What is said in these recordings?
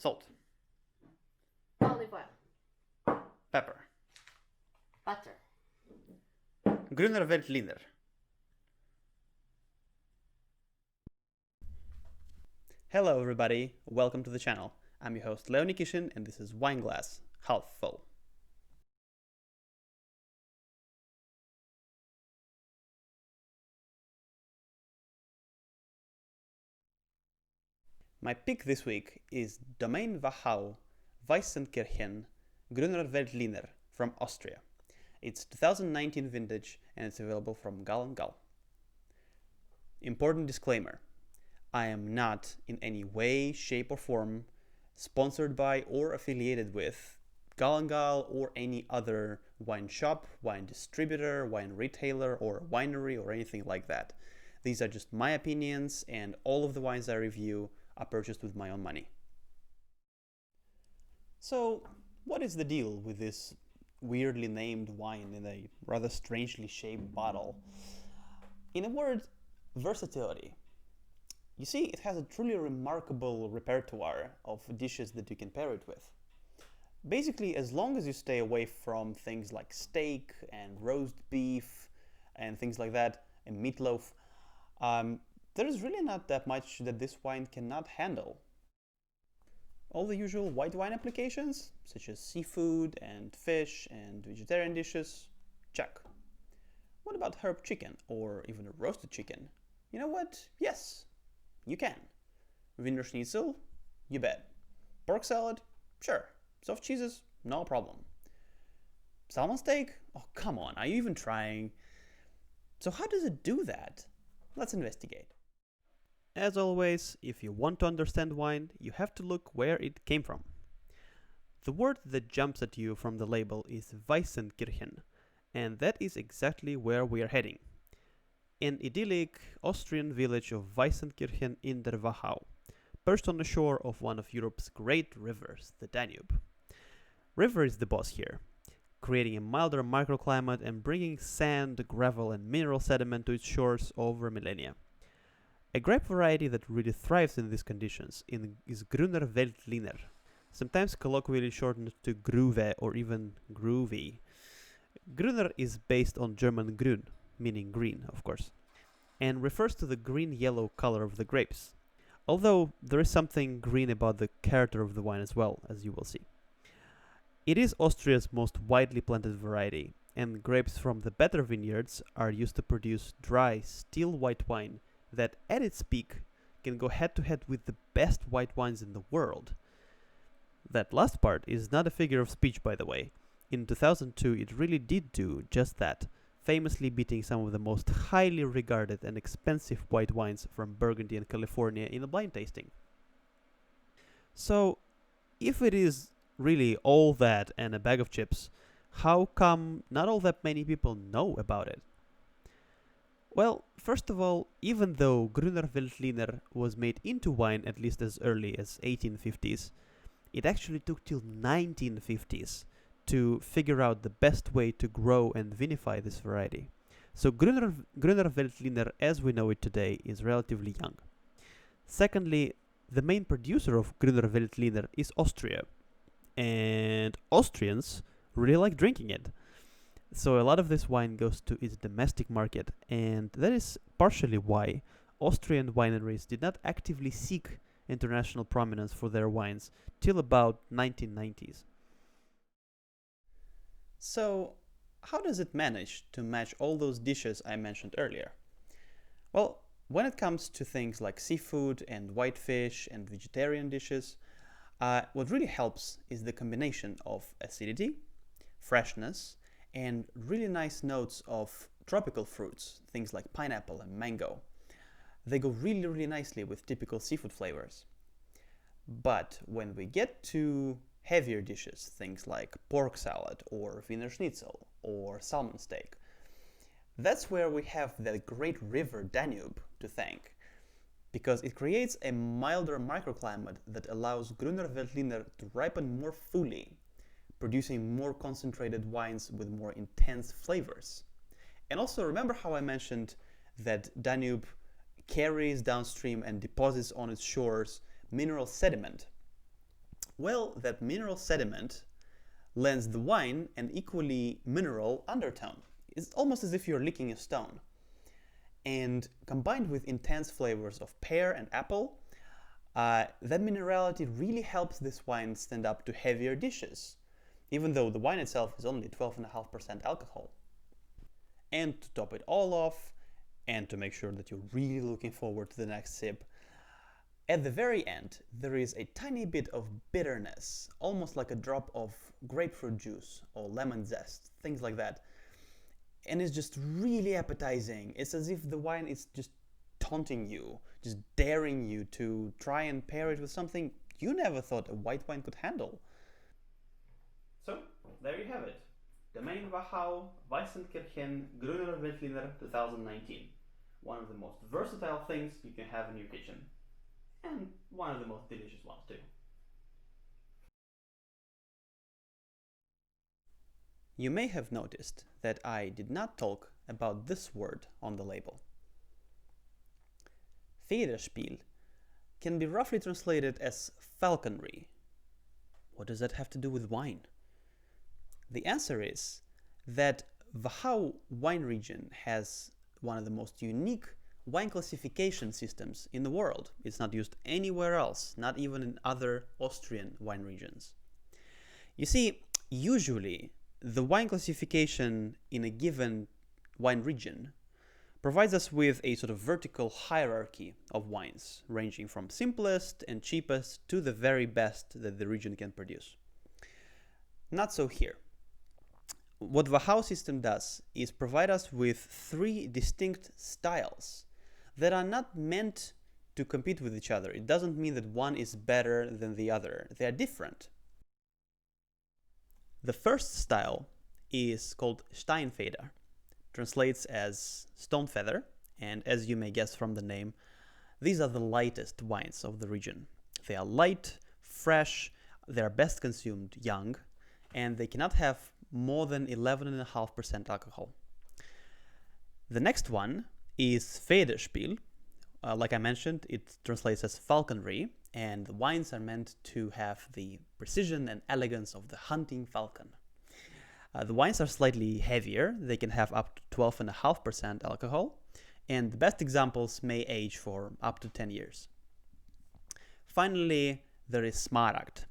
Salt. Olive oil. Pepper. Butter. Grüner Veltliner. Hello everybody, welcome to the channel. I'm your host Leonie Kishin and this is Wine Glass, half full. My pick this week is Domäne Wachau Weissenkirchen Grüner Veltliner from Austria. It's 2019 vintage and it's available from Gall & Gall. Important disclaimer. I am not in any way, shape or form sponsored by or affiliated with Gall & Gall or any other wine shop, wine distributor, wine retailer or winery or anything like that. These are just my opinions and all of the wines I review are purchased with my own money. So, what is the deal with this weirdly named wine in a rather strangely shaped bottle? In a word, versatility. You see, it has a truly remarkable repertoire of dishes that you can pair it with. Basically, as long as you stay away from things like steak and roast beef and things like that, and meatloaf, there is really not that much that this wine cannot handle. All the usual white wine applications, such as seafood and fish and vegetarian dishes, check. What about herb chicken or even a roasted chicken? You know what? Yes, you can. Wiener Schnitzel? You bet. Pork salad? Sure. Soft cheeses? No problem. Salmon steak? Oh, come on, are you even trying? So how does it do that? Let's investigate. As always, if you want to understand wine, you have to look where it came from. The word that jumps at you from the label is Weissenkirchen, and that is exactly where we are heading. An idyllic Austrian village of Weissenkirchen in der Wachau, perched on the shore of one of Europe's great rivers, the Danube. River is the boss here, creating a milder microclimate and bringing sand, gravel and mineral sediment to its shores over millennia. A grape variety that really thrives in these conditions is Grüner Veltliner, sometimes colloquially shortened to GROOVY or even GROOVY. Grüner is based on German grün, meaning green, of course, and refers to the green-yellow color of the grapes, although there is something green about the character of the wine as well, as you will see. It is Austria's most widely planted variety, and grapes from the better vineyards are used to produce dry, still white wine that at its peak can go head-to-head with the best white wines in the world. That last part is not a figure of speech, by the way. In 2002 it really did do just that, famously beating some of the most highly regarded and expensive white wines from Burgundy and California in a blind tasting. So, if it is really all that and a bag of chips, how come not all that many people know about it? Well, first of all, even though Grüner Veltliner was made into wine at least as early as 1850s, it actually took till 1950s to figure out the best way to grow and vinify this variety. So Grüner Veltliner as we know it today is relatively young. Secondly, the main producer of Grüner Veltliner is Austria, and Austrians really like drinking it. So a lot of this wine goes to its domestic market, and that is partially why Austrian wineries did not actively seek international prominence for their wines till about 1990s. So, how does it manage to match all those dishes I mentioned earlier? Well, when it comes to things like seafood and white fish and vegetarian dishes, what really helps is the combination of acidity, freshness, and really nice notes of tropical fruits, things like pineapple and mango. They go really, really nicely with typical seafood flavors. But when we get to heavier dishes, things like pork salad or Wiener Schnitzel or salmon steak, that's where we have that great river Danube to thank, because it creates a milder microclimate that allows Grüner Veltliner to ripen more fully, producing more concentrated wines with more intense flavors. And also remember how I mentioned that Danube carries downstream and deposits on its shores mineral sediment. Well, that mineral sediment lends the wine an equally mineral undertone. It's almost as if you're licking a stone. And combined with intense flavors of pear and apple, that minerality really helps this wine stand up to heavier dishes, even though the wine itself is only 12.5% alcohol. And to top it all off, and to make sure that you're really looking forward to the next sip, at the very end, there is a tiny bit of bitterness, almost like a drop of grapefruit juice or lemon zest, things like that. And it's just really appetizing. It's as if the wine is just taunting you, just daring you to try and pair it with something you never thought a white wine could handle. So, there you have it. Domäne Wachau Weissenkirchen Grüner Veltliner 2019. One of the most versatile things you can have in your kitchen. And one of the most delicious ones too. You may have noticed that I did not talk about this word on the label. Federspiel can be roughly translated as falconry. What does that have to do with wine? The answer is that Wachau wine region has one of the most unique wine classification systems in the world. It's not used anywhere else, not even in other Austrian wine regions. You see, usually the wine classification in a given wine region provides us with a sort of vertical hierarchy of wines, ranging from simplest and cheapest to the very best that the region can produce. Not so here. What the Wachau system does is provide us with three distinct styles that are not meant to compete with each other. It doesn't mean that one is better than the other. They are different. The first style is called Steinfeder, translates as stone feather, and as you may guess from the name, these are the lightest wines of the region. They are light, fresh, they are best consumed young, and they cannot have more than 11.5% alcohol. The next one is Federspiel. Like I mentioned, it translates as falconry, and the wines are meant to have the precision and elegance of the hunting falcon. The wines are slightly heavier. They can have up to 12.5% alcohol, and the best examples may age for up to 10 years. Finally, there is Smaragd.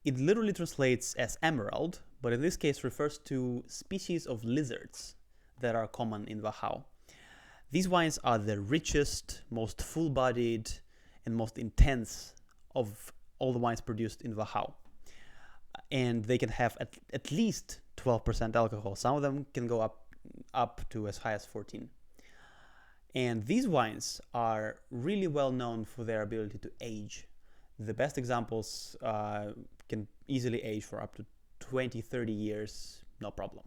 It literally translates as emerald, but in this case refers to species of lizards that are common in Wachau. These wines are the richest, most full-bodied, and most intense of all the wines produced in Wachau. And they can have at least 12% alcohol. Some of them can go up to as high as 14. And these wines are really well known for their ability to age. The best examples can easily age for up to 20, 30 years, no problem.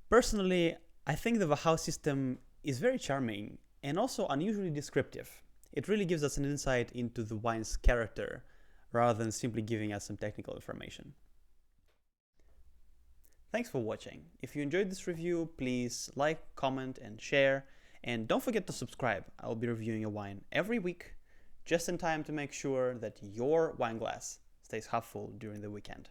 Personally, I think the Wachau system is very charming and also unusually descriptive. It really gives us an insight into the wine's character rather than simply giving us some technical information. Thanks for watching. If you enjoyed this review, please like, comment, and share. And don't forget to subscribe. I'll be reviewing a wine every week, just in time to make sure that your wine glass stays half full during the weekend.